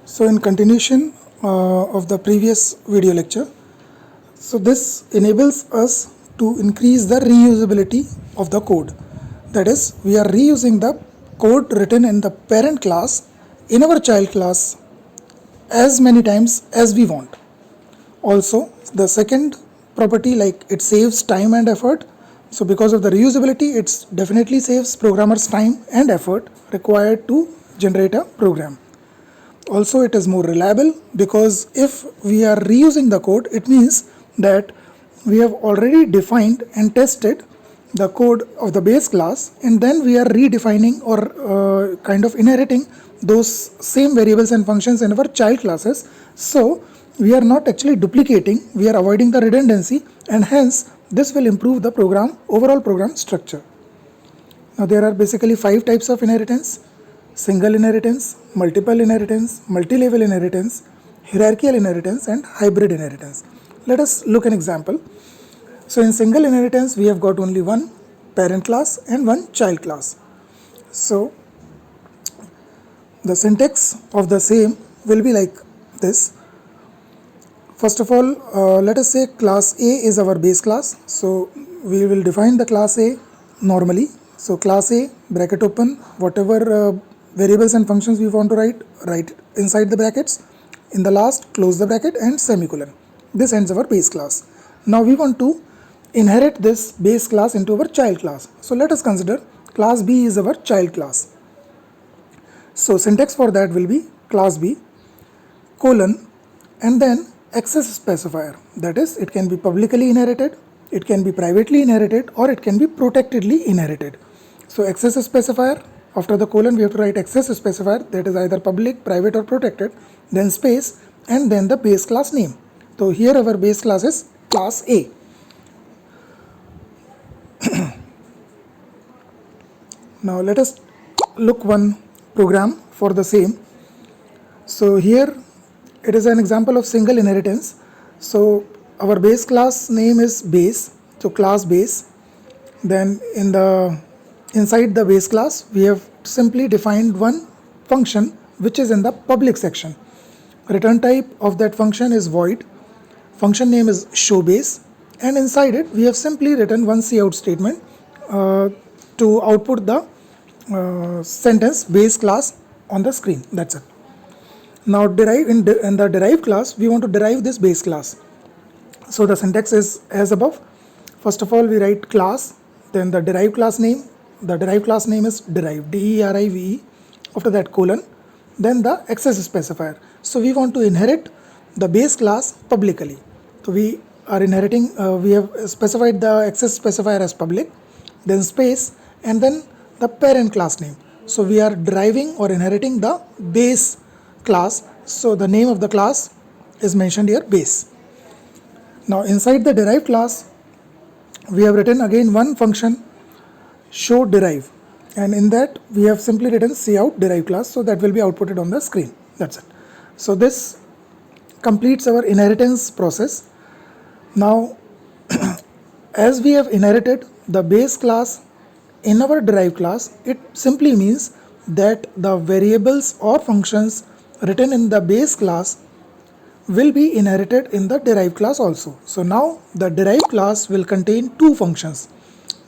So in continuation of the previous video lecture, so this enables us to increase the reusability of the code. That is, we are reusing the code written in the parent class in our child class as many times as we want. Also, the second property, like it saves time and effort. So because of the reusability, it definitely saves programmers time and effort required to generate a program. Also, it is more reliable because if we are reusing the code, it means that we have already defined and tested the code of the base class, and then we are redefining or kind of inheriting those same variables and functions in our child classes. So we are not actually duplicating, we are avoiding the redundancy, and hence this will improve the overall program structure. Now there are basically 5 types of inheritance: single inheritance, multiple inheritance, multi-level inheritance, hierarchical inheritance, and hybrid inheritance. Let us look an example. So in single inheritance, we have got only one parent class and one child class. So the syntax of the same will be like this. First of all, let us say class A is our base class. So we will define the class A normally. So class A, bracket open, whatever variables and functions we want to write inside the brackets. In the last, close the bracket and semicolon. This ends our base class. Now we want to inherit this base class into our child class. So let us consider class B is our child class. So syntax for that will be class B, colon, and then access specifier. That is, it can be publicly inherited, it can be privately inherited, or it can be protectedly inherited. So access specifier, after the colon we have to write access specifier, that is either public, private, or protected, then space, and then the base class name. So here our base class is class A. Now let us look one program for the same. So here it is an example of single inheritance. So our base class name is base, so class base. Then inside the base class we have simply defined one function which is in the public section. Return type of that function is void. Function name is showBase, and inside it we have simply written one cout statement to output the sentence base class on the screen. That's it. Now in the derived class we want to derive this base class. So the syntax is as above. First of all we write class, then the derived class name. The derived class name is derive, DERIVE. After that colon, then the access specifier. So we want to inherit the base class publicly. So we are inheriting, we have specified the access specifier as public, then space, and then the parent class name. So we are deriving or inheriting the base class. So the name of the class is mentioned here, base. Now inside the derived class we have written again one function, show derive, and in that we have simply written cout derive class, so that will be outputted on the screen. That's it. So this completes our inheritance process. Now as we have inherited the base class in our derived class, it simply means that the variables or functions written in the base class will be inherited in the derived class also. So now the derived class will contain two functions.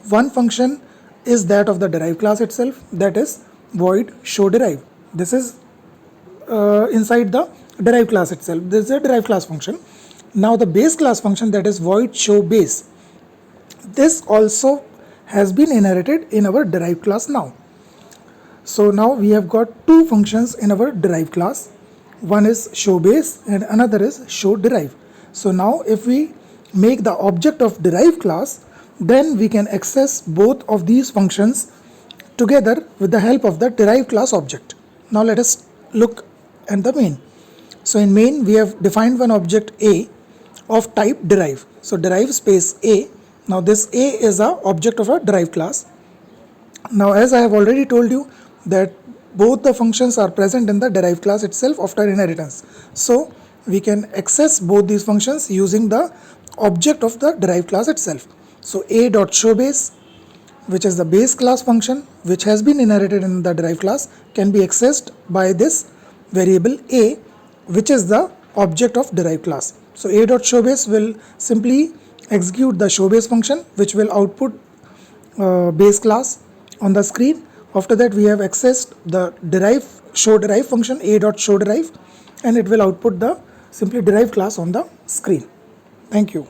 One function is that of the derived class itself, that is void show derive. This is inside the derived class itself. This is a derived class function. Now the base class function, that is void show base, this also has been inherited in our derived class now. So now we have got two functions in our derived class. One is show base and another is show derive. So now if we make the object of derived class, then we can access both of these functions together with the help of the derived class object. Now let us look at the main. So in main we have defined one object A of type derive. So derive space A. Now this A is a object of a derived class. Now as I have already told you that both the functions are present in the derived class itself after inheritance. So we can access both these functions using the object of the derived class itself. So a.showBase, which is the base class function which has been inherited in the derived class, can be accessed by this variable A which is the object of derived class. So a.showBase will simply execute the showBase function, which will output base class on the screen. After that, we have accessed the showDerive function, a.showDerive, and it will output the simply derived class on the screen. Thank you.